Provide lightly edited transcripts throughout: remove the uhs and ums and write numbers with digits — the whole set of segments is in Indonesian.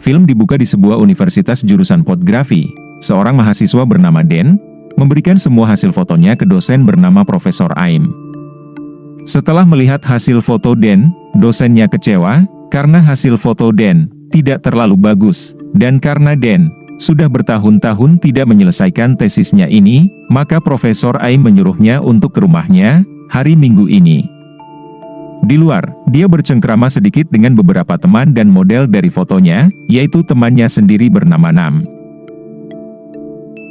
Film dibuka di sebuah universitas jurusan fotografi. Seorang mahasiswa bernama Dan memberikan semua hasil fotonya ke dosen bernama Profesor Aim. Setelah melihat hasil foto Dan, dosennya kecewa karena hasil foto Dan tidak terlalu bagus, dan karena Dan sudah bertahun-tahun tidak menyelesaikan tesisnya ini, maka Profesor Aim menyuruhnya untuk ke rumahnya hari Minggu ini. Di luar, dia bercengkrama sedikit dengan beberapa teman dan model dari fotonya, yaitu temannya sendiri bernama Nam.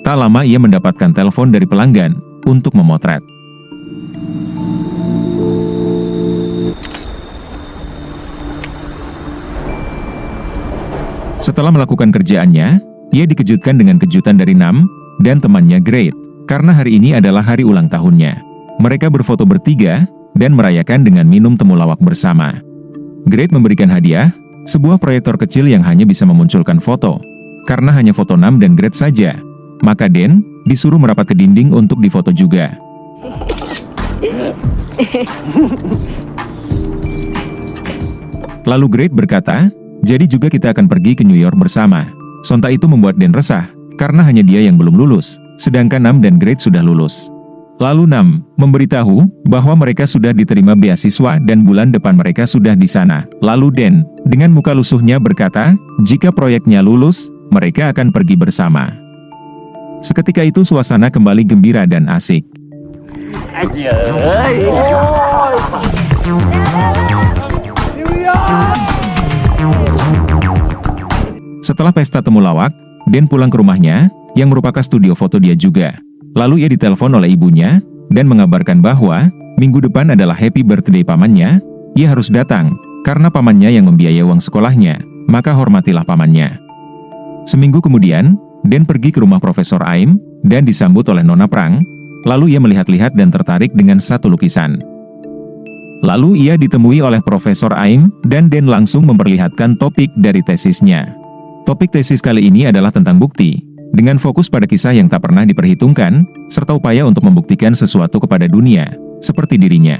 Tak lama ia mendapatkan telepon dari pelanggan untuk memotret. Setelah melakukan kerjaannya, ia dikejutkan dengan kejutan dari Nam dan temannya Great, karena hari ini adalah hari ulang tahunnya. Mereka berfoto bertiga dan merayakan dengan minum temulawak bersama. Great memberikan hadiah, sebuah proyektor kecil yang hanya bisa memunculkan foto. Karena hanya foto Nam dan Great saja, maka Dan disuruh merapat ke dinding untuk difoto juga. Lalu Great berkata, "Jadi juga kita akan pergi ke New York bersama." Sontak itu membuat Dan resah, karena hanya dia yang belum lulus, sedangkan Nam dan Great sudah lulus. Lalu Nam memberitahu bahwa mereka sudah diterima beasiswa dan bulan depan mereka sudah di sana. Lalu Dan, dengan muka lusuhnya berkata, jika proyeknya lulus, mereka akan pergi bersama. Seketika itu suasana kembali gembira dan asik. Setelah pesta temulawak, Dan pulang ke rumahnya, yang merupakan studio foto dia juga. Lalu ia ditelepon oleh ibunya, dan mengabarkan bahwa, minggu depan adalah happy birthday pamannya, ia harus datang, karena pamannya yang membiayai uang sekolahnya, maka hormatilah pamannya. Seminggu kemudian, Dan pergi ke rumah Profesor Aim, dan disambut oleh Nona Prang, lalu ia melihat-lihat dan tertarik dengan satu lukisan. Lalu ia ditemui oleh Profesor Aim, dan Dan langsung memperlihatkan topik dari tesisnya. Topik tesis kali ini adalah tentang bukti, dengan fokus pada kisah yang tak pernah diperhitungkan, serta upaya untuk membuktikan sesuatu kepada dunia, seperti dirinya.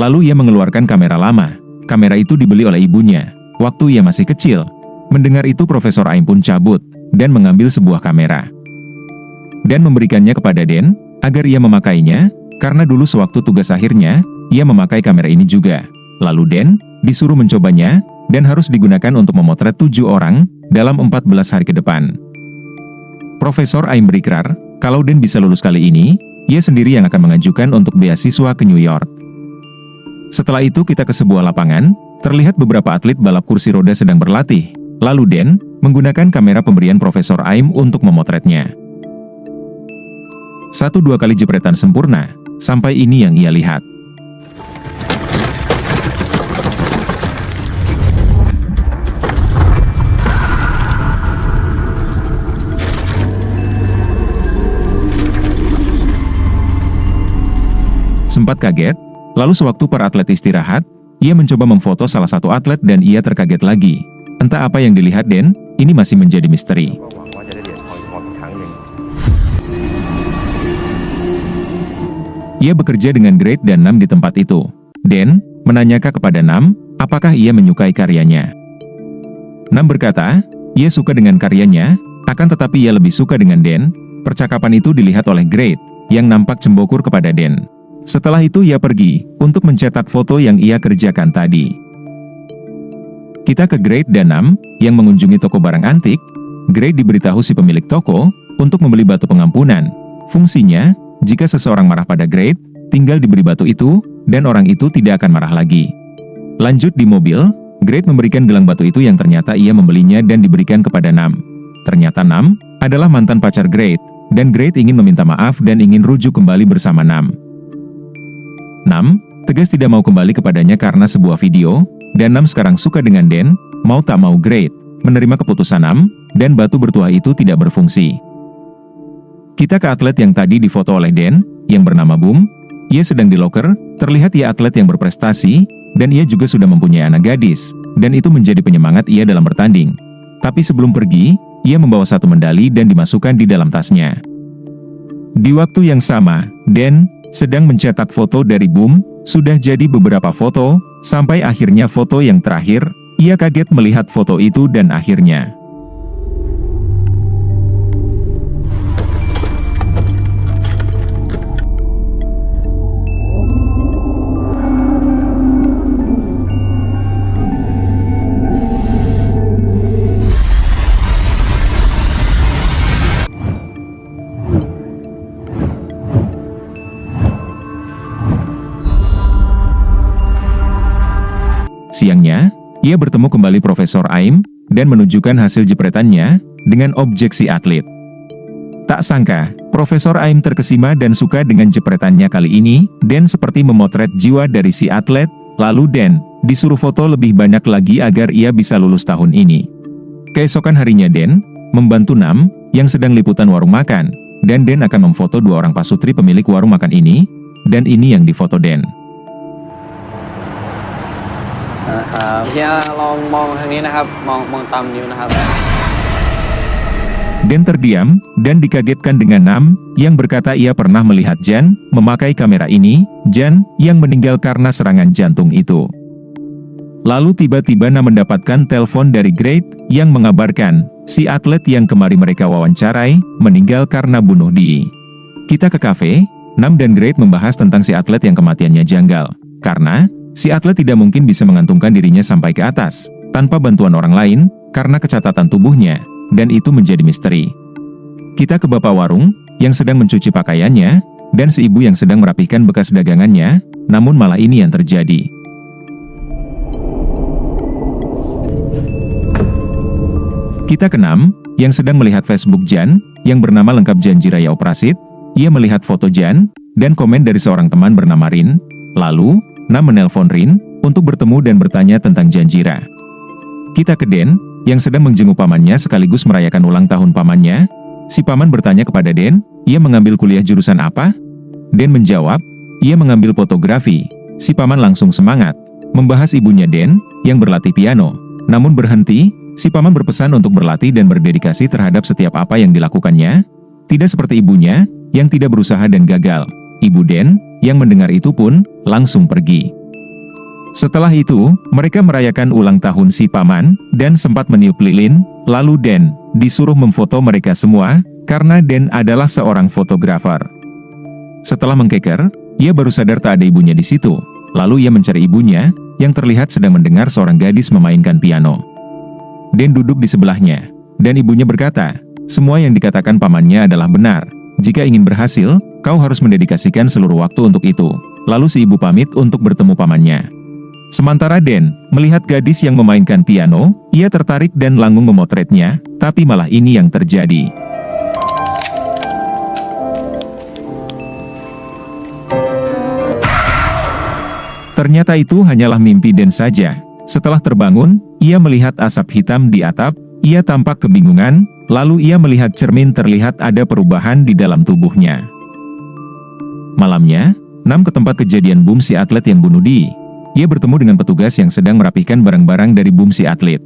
Lalu ia mengeluarkan kamera lama. Kamera itu dibeli oleh ibunya, waktu ia masih kecil. Mendengar itu Profesor Aim pun cabut, dan mengambil sebuah kamera. Dan memberikannya kepada Dan, agar ia memakainya, karena dulu sewaktu tugas akhirnya, ia memakai kamera ini juga. Lalu Dan disuruh mencobanya, dan harus digunakan untuk memotret 7 orang, dalam 14 hari ke depan. Profesor Aim berikrar, kalau Dan bisa lulus kali ini, ia sendiri yang akan mengajukan untuk beasiswa ke New York. Setelah itu kita ke sebuah lapangan, terlihat beberapa atlet balap kursi roda sedang berlatih. Lalu Dan menggunakan kamera pemberian Profesor Aim untuk memotretnya. 1-2 kali jepretan sempurna, sampai ini yang ia lihat. Sempat kaget, lalu sewaktu para atlet istirahat, ia mencoba memfoto salah satu atlet dan ia terkaget lagi. Entah apa yang dilihat Dan, ini masih menjadi misteri. Ia bekerja dengan Great dan Nam di tempat itu. Dan menanyakan kepada Nam, apakah ia menyukai karyanya. Nam berkata, ia suka dengan karyanya, akan tetapi ia lebih suka dengan Dan. Percakapan itu dilihat oleh Great, yang nampak cembokur kepada Dan. Setelah itu ia pergi, untuk mencetak foto yang ia kerjakan tadi. Kita ke Great dan Nam, yang mengunjungi toko barang antik. Great diberitahu si pemilik toko, untuk membeli batu pengampunan. Fungsinya, jika seseorang marah pada Great, tinggal diberi batu itu, dan orang itu tidak akan marah lagi. Lanjut di mobil, Great memberikan gelang batu itu yang ternyata ia membelinya dan diberikan kepada Nam. Ternyata Nam adalah mantan pacar Great, dan Great ingin meminta maaf dan ingin rujuk kembali bersama Nam. Nam tegas tidak mau kembali kepadanya karena sebuah video, dan Nam sekarang suka dengan Dan, mau tak mau Great menerima keputusan Nam, dan batu bertuah itu tidak berfungsi. Kita ke atlet yang tadi difoto oleh Dan, yang bernama Boom. Ia sedang di loker, terlihat ia atlet yang berprestasi, dan ia juga sudah mempunyai anak gadis, dan itu menjadi penyemangat ia dalam bertanding. Tapi sebelum pergi, ia membawa satu medali dan dimasukkan di dalam tasnya. Di waktu yang sama, Dan sedang mencetak foto dari Boom, sudah jadi beberapa foto, sampai akhirnya foto yang terakhir, ia kaget melihat foto itu dan akhirnya Siangnya, ia bertemu kembali Profesor Aim dan menunjukkan hasil jepretannya dengan objek si atlet. Tak sangka, Profesor Aim terkesima dan suka dengan jepretannya kali ini. Dan seperti memotret jiwa dari si atlet, lalu Dan disuruh foto lebih banyak lagi agar ia bisa lulus tahun ini. Keesokan harinya Dan membantu Nam yang sedang liputan warung makan, dan Dan akan memfoto 2 orang pasutri pemilik warung makan ini, dan ini yang difoto Dan. เฮียลองมองทางนี้นะครับมองตามนิ้วนะครับ Dan terdiam, dan dikagetkan dengan Nam, yang berkata ia pernah melihat Jan memakai kamera ini, Jan yang meninggal karena serangan jantung itu. Lalu tiba-tiba Nam mendapatkan telepon dari Great, yang mengabarkan, si atlet yang kemarin mereka wawancarai, meninggal karena bunuh diri. Kita ke kafe, Nam dan Great membahas tentang si atlet yang kematiannya janggal, karena si atlet tidak mungkin bisa mengantungkan dirinya sampai ke atas, tanpa bantuan orang lain, karena kecatatan tubuhnya, dan itu menjadi misteri. Kita ke bapak warung, yang sedang mencuci pakaiannya, dan si ibu yang sedang merapikan bekas dagangannya, namun malah ini yang terjadi. Kita ke Nam, yang sedang melihat Facebook Jan, yang bernama lengkap Jan Jiraya Oprasit. Ia melihat foto Jan, dan komen dari seorang teman bernama Rin. Lalu, Nam menelpon Rin, untuk bertemu dan bertanya tentang Jan Jira. Kita ke Den, yang sedang menjenguk pamannya sekaligus merayakan ulang tahun pamannya. Si paman bertanya kepada Den, ia mengambil kuliah jurusan apa? Den menjawab, ia mengambil fotografi. Si paman langsung semangat, membahas ibunya Den, yang berlatih piano. Namun berhenti, si paman berpesan untuk berlatih dan berdedikasi terhadap setiap apa yang dilakukannya. Tidak seperti ibunya, yang tidak berusaha dan gagal. Ibu Den, yang mendengar itu pun, langsung pergi. Setelah itu, mereka merayakan ulang tahun si paman, dan sempat meniup lilin, lalu Den disuruh memfoto mereka semua, karena Den adalah seorang fotografer. Setelah mengkeker, ia baru sadar tak ada ibunya di situ, lalu ia mencari ibunya, yang terlihat sedang mendengar seorang gadis memainkan piano. Den duduk di sebelahnya, dan ibunya berkata, semua yang dikatakan pamannya adalah benar, jika ingin berhasil, kau harus mendedikasikan seluruh waktu untuk itu. Lalu si ibu pamit untuk bertemu pamannya. Sementara Den melihat gadis yang memainkan piano, ia tertarik dan langsung memotretnya, tapi malah ini yang terjadi. Ternyata itu hanyalah mimpi Den saja. Setelah terbangun, ia melihat asap hitam di atap, ia tampak kebingungan, lalu ia melihat cermin terlihat ada perubahan di dalam tubuhnya. Malamnya, Nam ke tempat kejadian bom si atlet yang bunuh diri. Ia bertemu dengan petugas yang sedang merapikan barang-barang dari bom si atlet.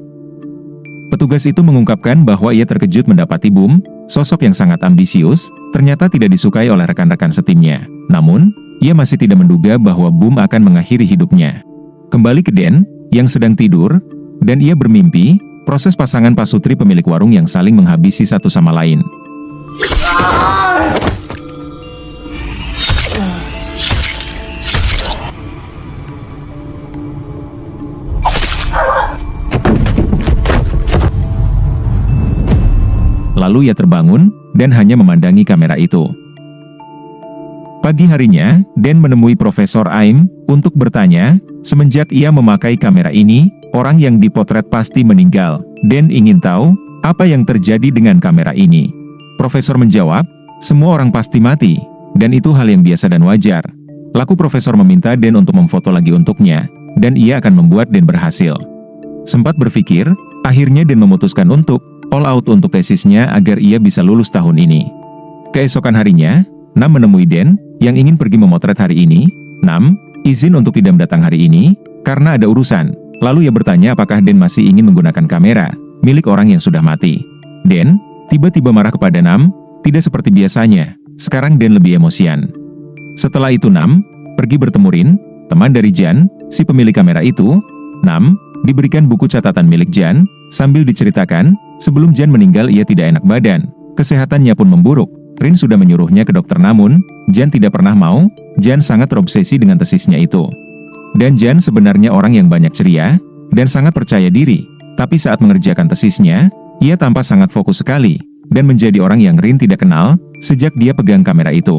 Petugas itu mengungkapkan bahwa ia terkejut mendapati Bum, sosok yang sangat ambisius, ternyata tidak disukai oleh rekan-rekan setimnya. Namun, ia masih tidak menduga bahwa Bum akan mengakhiri hidupnya. Kembali ke Den, yang sedang tidur, dan ia bermimpi, proses pasangan pasutri pemilik warung yang saling menghabisi satu sama lain. Lalu ia terbangun, dan hanya memandangi kamera itu. Pagi harinya, Dan menemui Profesor Aim, untuk bertanya, semenjak ia memakai kamera ini, orang yang dipotret pasti meninggal. Dan ingin tahu, apa yang terjadi dengan kamera ini. Profesor menjawab, semua orang pasti mati, dan itu hal yang biasa dan wajar. Lalu Profesor meminta Dan untuk memfoto lagi untuknya, dan ia akan membuat Dan berhasil. Sempat berpikir, akhirnya Dan memutuskan untuk all out untuk tesisnya agar ia bisa lulus tahun ini. Keesokan harinya, Nam menemui Den, yang ingin pergi memotret hari ini. Nam, izin untuk tidak datang hari ini, karena ada urusan. Lalu ia bertanya apakah Den masih ingin menggunakan kamera, milik orang yang sudah mati. Den, tiba-tiba marah kepada Nam, tidak seperti biasanya, sekarang Den lebih emosian. Setelah itu Nam, pergi bertemu Rin, teman dari Jan, si pemilik kamera itu. Nam, diberikan buku catatan milik Jan, sambil diceritakan, sebelum Jan meninggal ia tidak enak badan, kesehatannya pun memburuk. Rin sudah menyuruhnya ke dokter namun, Jan tidak pernah mau. Jan sangat terobsesi dengan tesisnya itu. Dan Jan sebenarnya orang yang banyak ceria, dan sangat percaya diri. Tapi saat mengerjakan tesisnya, ia tampak sangat fokus sekali, dan menjadi orang yang Rin tidak kenal, sejak dia pegang kamera itu.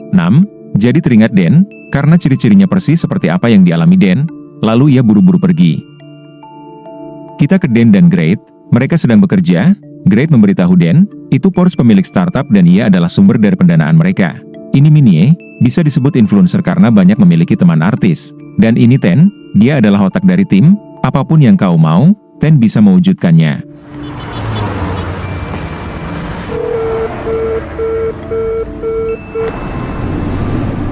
Nam, jadi teringat Den, karena ciri-cirinya persis seperti apa yang dialami Den. lalu ia buru-buru pergi. Kita ke Dan dan Great, mereka sedang bekerja. Great memberitahu Dan, itu Porsche pemilik startup dan ia adalah sumber dari pendanaan mereka. Ini Minnie, bisa disebut influencer karena banyak memiliki teman artis. Dan ini Ten, dia adalah otak dari tim, apapun yang kau mau, Ten bisa mewujudkannya.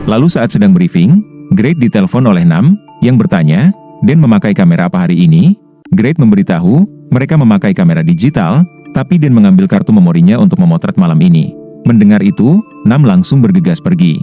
Lalu saat sedang briefing, Great ditelepon oleh Nam, yang bertanya, Dan memakai kamera apa hari ini? Great memberitahu, mereka memakai kamera digital, tapi Dan mengambil kartu memorinya untuk memotret malam ini. Mendengar itu, Nam langsung bergegas pergi.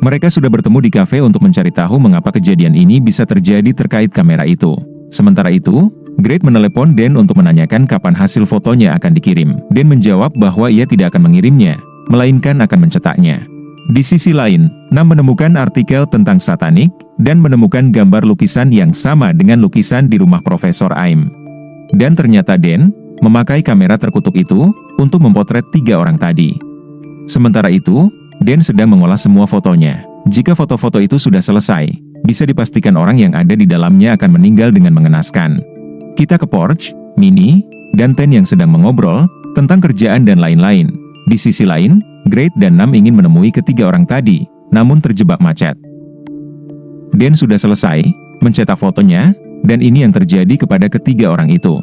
Mereka sudah bertemu di kafe untuk mencari tahu mengapa kejadian ini bisa terjadi terkait kamera itu. Sementara itu, Great menelepon Dan untuk menanyakan kapan hasil fotonya akan dikirim. Dan menjawab bahwa ia tidak akan mengirimnya, melainkan akan mencetaknya. Di sisi lain, Nam menemukan artikel tentang satanik, dan menemukan gambar lukisan yang sama dengan lukisan di rumah Profesor Aim. Dan ternyata Dan memakai kamera terkutuk itu untuk memotret 3 orang tadi. Sementara itu, Dan sedang mengolah semua fotonya. Jika foto-foto itu sudah selesai, bisa dipastikan orang yang ada di dalamnya akan meninggal dengan mengenaskan. Kita ke Porsche, Minnie, dan Ten yang sedang mengobrol tentang kerjaan dan lain-lain. Di sisi lain, Great dan Nam ingin menemui ketiga orang tadi, namun terjebak macet. Dan sudah selesai mencetak fotonya, dan ini yang terjadi kepada ketiga orang itu.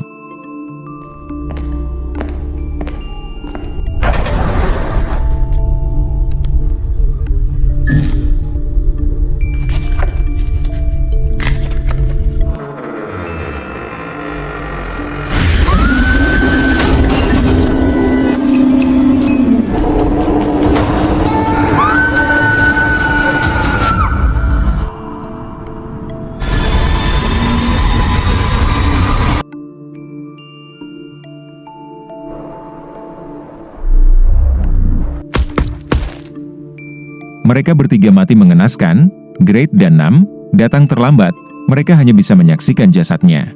Mereka bertiga mati mengenaskan. Great dan Nam datang terlambat, mereka hanya bisa menyaksikan jasadnya.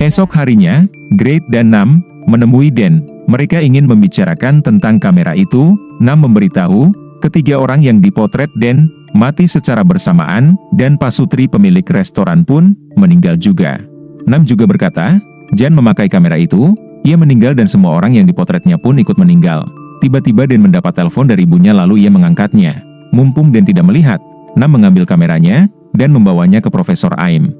Esok harinya, Great dan Nam menemui Dan. Mereka ingin membicarakan tentang kamera itu. Nam memberitahu, ketiga orang yang dipotret Dan mati secara bersamaan, dan pasutri pemilik restoran pun meninggal juga. Nam juga berkata, Jan memakai kamera itu. Ia meninggal dan semua orang yang dipotretnya pun ikut meninggal. Tiba-tiba Dan mendapat telepon dari ibunya lalu ia mengangkatnya. Mumpung Dan tidak melihat, Nam mengambil kameranya dan membawanya ke Profesor Aim.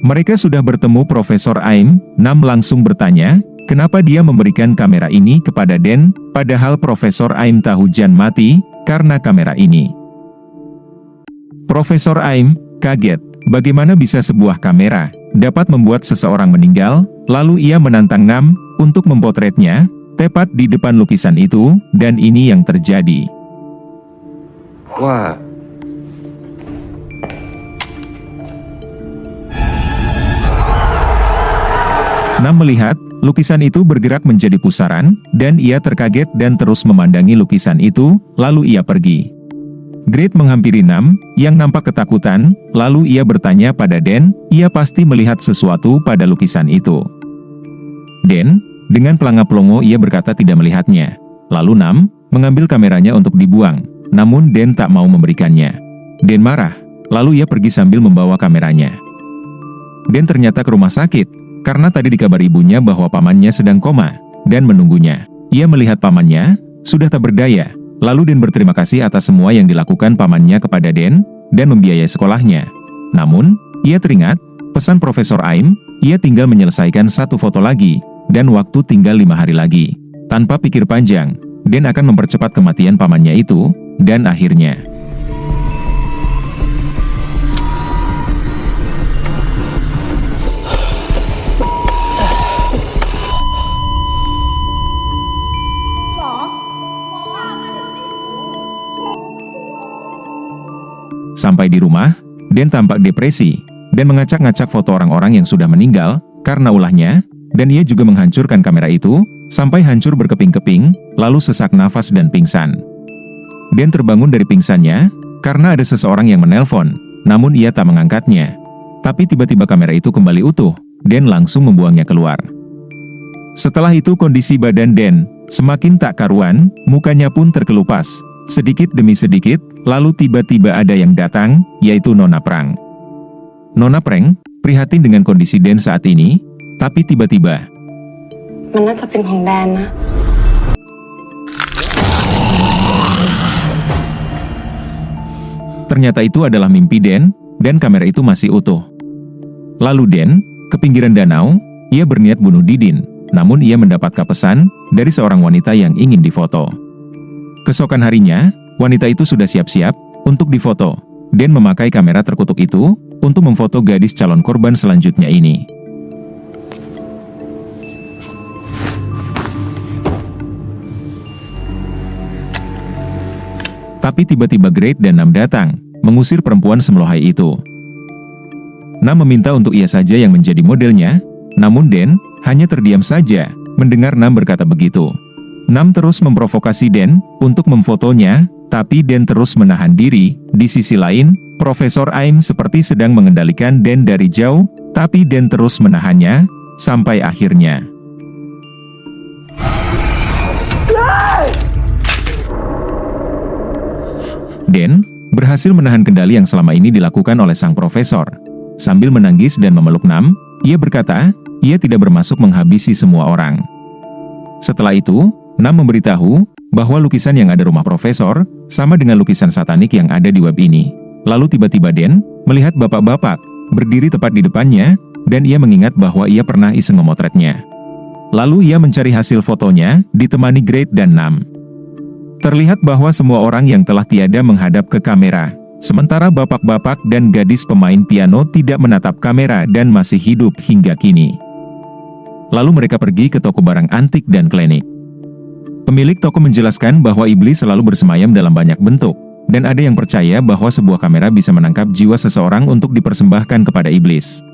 Mereka sudah bertemu Profesor Aim. Nam langsung bertanya, kenapa dia memberikan kamera ini kepada Dan, padahal Profesor Aim tahu Jan mati karena kamera ini. Profesor Aim kaget, bagaimana bisa sebuah kamera dapat membuat seseorang meninggal. Lalu ia menantang Nam untuk memotretnya, tepat di depan lukisan itu, dan ini yang terjadi. Wah. Nam melihat, lukisan itu bergerak menjadi pusaran, dan ia terkaget dan terus memandangi lukisan itu, lalu ia pergi. Great menghampiri Nam, yang nampak ketakutan, lalu ia bertanya pada Dan, ia pasti melihat sesuatu pada lukisan itu. Dan, dengan pelangap-pelongo ia berkata tidak melihatnya. Lalu Nam mengambil kameranya untuk dibuang, namun Dan tak mau memberikannya. Dan marah, lalu ia pergi sambil membawa kameranya. Dan ternyata ke rumah sakit, karena tadi dikabari ibunya bahwa pamannya sedang koma, dan menunggunya. Ia melihat pamannya sudah tak berdaya. Lalu Dan berterima kasih atas semua yang dilakukan pamannya kepada Dan, dan membiayai sekolahnya. Namun, ia teringat pesan Profesor Aim, ia tinggal menyelesaikan satu foto lagi, dan waktu tinggal 5 hari lagi. Tanpa pikir panjang, Dan akan mempercepat kematian pamannya itu, dan akhirnya sampai di rumah, Dan tampak depresi, dan mengacak-ngacak foto orang-orang yang sudah meninggal, karena ulahnya, dan ia juga menghancurkan kamera itu, sampai hancur berkeping-keping, lalu sesak nafas dan pingsan. Dan terbangun dari pingsannya, karena ada seseorang yang menelpon, namun ia tak mengangkatnya. Tapi tiba-tiba kamera itu kembali utuh, Dan langsung membuangnya keluar. Setelah itu kondisi badan Dan semakin tak karuan, mukanya pun terkelupas, Sedikit demi sedikit, lalu tiba-tiba ada yang datang, yaitu Nona Prang. Nona Prang prihatin dengan kondisi Den saat ini, tapi tiba-tiba มันน่าจะเป็นของแดนนะ ternyata itu adalah mimpi Den, dan kamera itu masih utuh. Lalu Den, ke pinggiran danau, ia berniat bunuh Didin, namun ia mendapat pesan dari seorang wanita yang ingin difoto. Keesokan harinya, wanita itu sudah siap-siap untuk difoto. Den memakai kamera terkutuk itu untuk memfoto gadis calon korban selanjutnya ini. Tapi tiba-tiba Great dan Nam datang, mengusir perempuan semelohai itu. Nam meminta untuk ia saja yang menjadi modelnya, namun Den hanya terdiam saja mendengar Nam berkata begitu. Nam terus memprovokasi Den untuk memfotonya, tapi Den terus menahan diri. Di sisi lain, Profesor Aim seperti sedang mengendalikan Den dari jauh, tapi Den terus menahannya, sampai akhirnya Den berhasil menahan kendali yang selama ini dilakukan oleh sang profesor. Sambil menangis dan memeluk Nam, ia berkata, ia tidak bermaksud menghabisi semua orang. Setelah itu, Nam memberitahu bahwa lukisan yang ada rumah profesor sama dengan lukisan satanik yang ada di web ini. Lalu tiba-tiba Den melihat bapak-bapak berdiri tepat di depannya, dan ia mengingat bahwa ia pernah iseng memotretnya. Lalu ia mencari hasil fotonya, ditemani Great dan Nam. Terlihat bahwa semua orang yang telah tiada menghadap ke kamera, sementara bapak-bapak dan gadis pemain piano tidak menatap kamera dan masih hidup hingga kini. Lalu mereka pergi ke toko barang antik dan klinik. Pemilik toko menjelaskan bahwa iblis selalu bersemayam dalam banyak bentuk, dan ada yang percaya bahwa sebuah kamera bisa menangkap jiwa seseorang untuk dipersembahkan kepada iblis.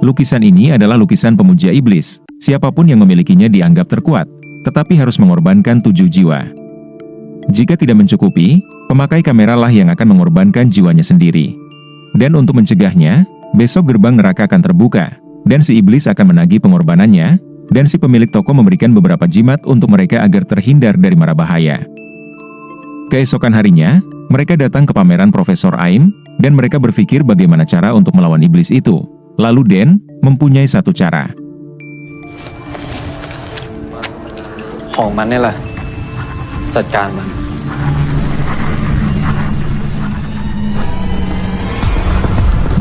Lukisan ini adalah lukisan pemuja iblis. Siapapun yang memilikinya dianggap terkuat, tetapi harus mengorbankan 7 jiwa. Jika tidak mencukupi, pemakai kamera lah yang akan mengorbankan jiwanya sendiri. Dan untuk mencegahnya, besok gerbang neraka akan terbuka, dan si iblis akan menagih pengorbanannya, dan si pemilik toko memberikan beberapa jimat untuk mereka agar terhindar dari mara bahaya. Keesokan harinya, mereka datang ke pameran Profesor Aim, dan mereka berpikir bagaimana cara untuk melawan iblis itu. Lalu Den mempunyai satu cara. ของมันนี่แหละจัดการมัน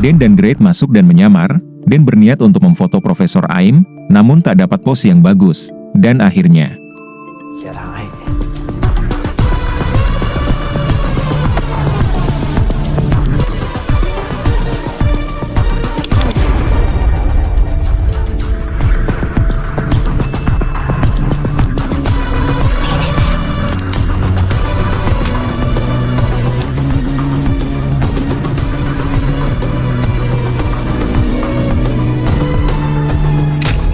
Den dan Great masuk dan menyamar. Den berniat untuk memfoto Profesor Aim, namun tak dapat pose yang bagus, dan akhirnya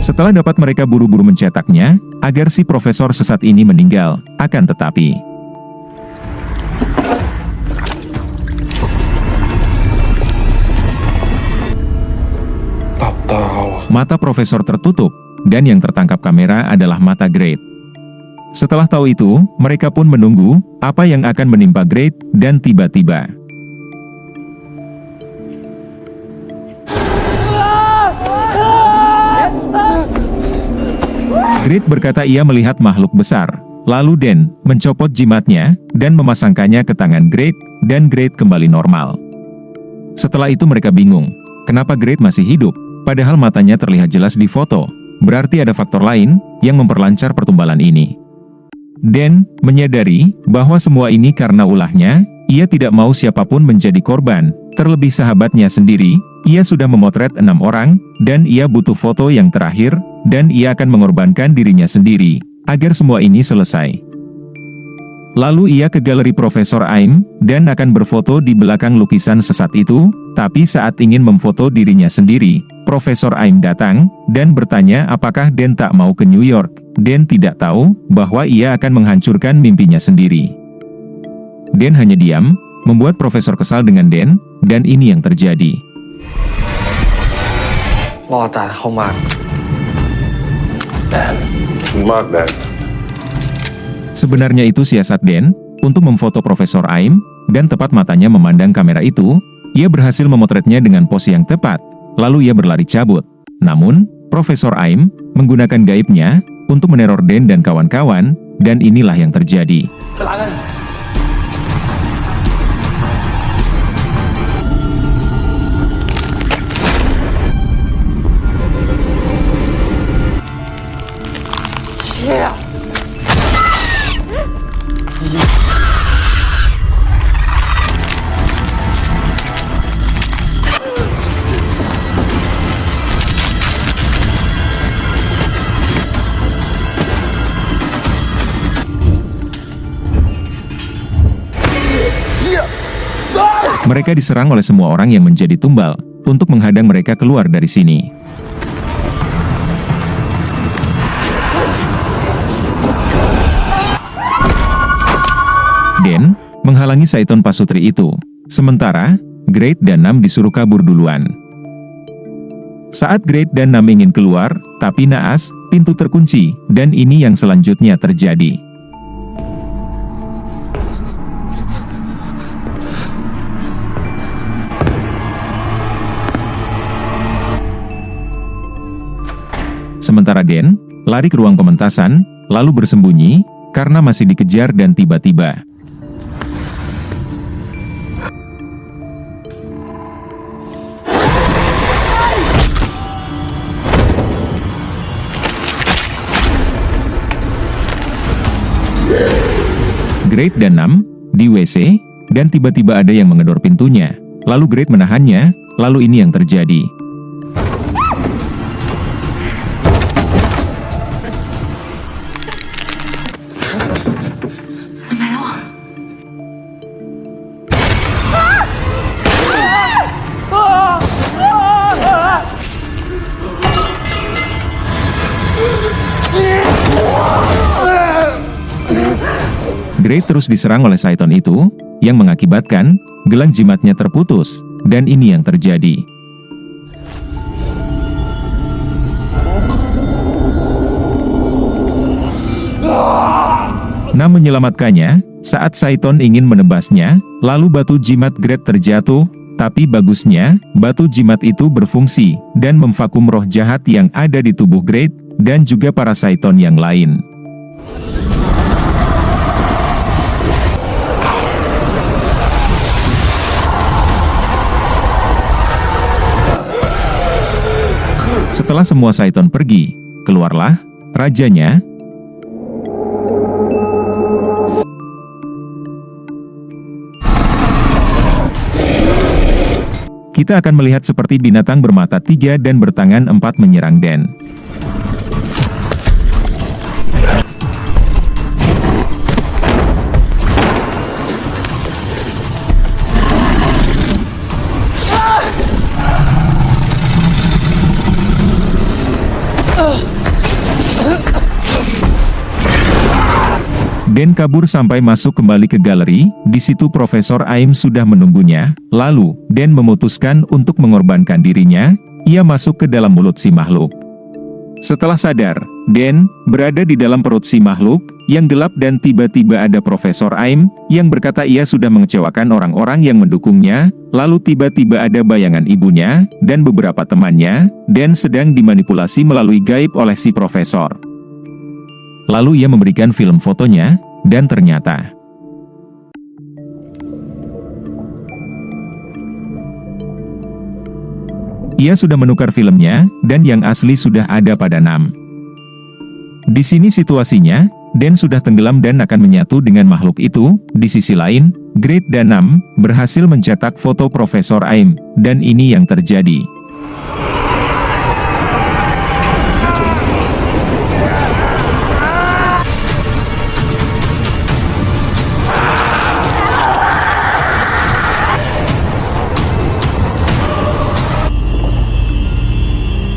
setelah dapat mereka buru-buru mencetaknya, agar si profesor sesat ini meninggal, akan tetapi mata profesor tertutup, dan yang tertangkap kamera adalah mata Great. Setelah tahu itu, mereka pun menunggu apa yang akan menimpa Great, dan tiba-tiba Great berkata ia melihat makhluk besar. Lalu Den mencopot jimatnya dan memasangkannya ke tangan Great, dan Great kembali normal. Setelah itu mereka bingung, kenapa Great masih hidup, padahal matanya terlihat jelas di foto. Berarti ada faktor lain yang memperlancar pertumbalan ini. Den menyadari bahwa semua ini karena ulahnya, ia tidak mau siapapun menjadi korban, terlebih sahabatnya sendiri. Ia sudah memotret 6 orang, dan ia butuh foto yang terakhir, dan ia akan mengorbankan dirinya sendiri, agar semua ini selesai. Lalu ia ke galeri Profesor Aim, dan akan berfoto di belakang lukisan sesat itu, tapi saat ingin memfoto dirinya sendiri, Profesor Aim datang, dan bertanya apakah Den tak mau ke New York. Den tidak tahu, bahwa ia akan menghancurkan mimpinya sendiri. Den hanya diam, membuat Profesor kesal dengan Den, dan ini yang terjadi. รออาจารย์เข้ามา Mark that. Sebenarnya itu siasat Den, untuk memfoto Profesor Aim, dan tepat matanya memandang kamera itu, ia berhasil memotretnya dengan pose yang tepat, lalu ia berlari cabut. Namun, Profesor Aim menggunakan gaibnya untuk meneror Dan dan kawan-kawan, dan inilah yang terjadi. Mereka diserang oleh semua orang yang menjadi tumbal untuk menghadang mereka keluar dari sini. Dan menghalangi Saiton Pasutri itu. Sementara, Great dan Nam disuruh kabur duluan. Saat Great dan Nam ingin keluar, tapi naas, pintu terkunci, dan ini yang selanjutnya terjadi. Sementara Dan lari ke ruang pementasan, lalu bersembunyi, karena masih dikejar dan tiba-tiba Great dan Nam di WC, dan tiba-tiba ada yang mengedor pintunya. Lalu Great menahannya, lalu ini yang terjadi. Great terus diserang oleh Saiton itu, yang mengakibatkan gelang jimatnya terputus, dan ini yang terjadi. Nam menyelamatkannya saat Saiton ingin menebasnya, lalu batu jimat Great terjatuh, tapi bagusnya, batu jimat itu berfungsi dan memvakum roh jahat yang ada di tubuh Great, dan juga para Saiton yang lain. Setelah semua Saiton pergi, keluarlah rajanya. Kita akan melihat seperti binatang bermata 3 dan bertangan 4 menyerang Dan. Dan kabur sampai masuk kembali ke galeri. Di situ Profesor Aim sudah menunggunya. Lalu, Dan memutuskan untuk mengorbankan dirinya. Ia masuk ke dalam mulut si makhluk. Setelah sadar, Dan berada di dalam perut si makhluk yang gelap, dan tiba-tiba ada Profesor Aim yang berkata ia sudah mengecewakan orang-orang yang mendukungnya. Lalu tiba-tiba ada bayangan ibunya dan beberapa temannya, Dan sedang dimanipulasi melalui gaib oleh si profesor. Lalu ia memberikan film fotonya, dan ternyata ia sudah menukar filmnya, dan yang asli sudah ada pada Nam. Di sini situasinya, Dan sudah tenggelam dan akan menyatu dengan makhluk itu. Di sisi lain, Great dan Nam berhasil mencetak foto Profesor Aim, dan ini yang terjadi.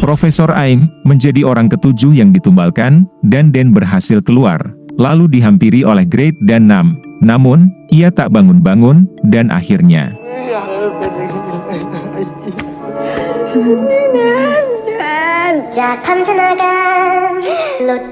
Profesor Aim menjadi orang ketujuh yang ditumbalkan, dan Dan berhasil keluar, lalu dihampiri oleh Great dan Nam. Namun, ia tak bangun-bangun, dan akhirnyaจากพันธนาการหลุด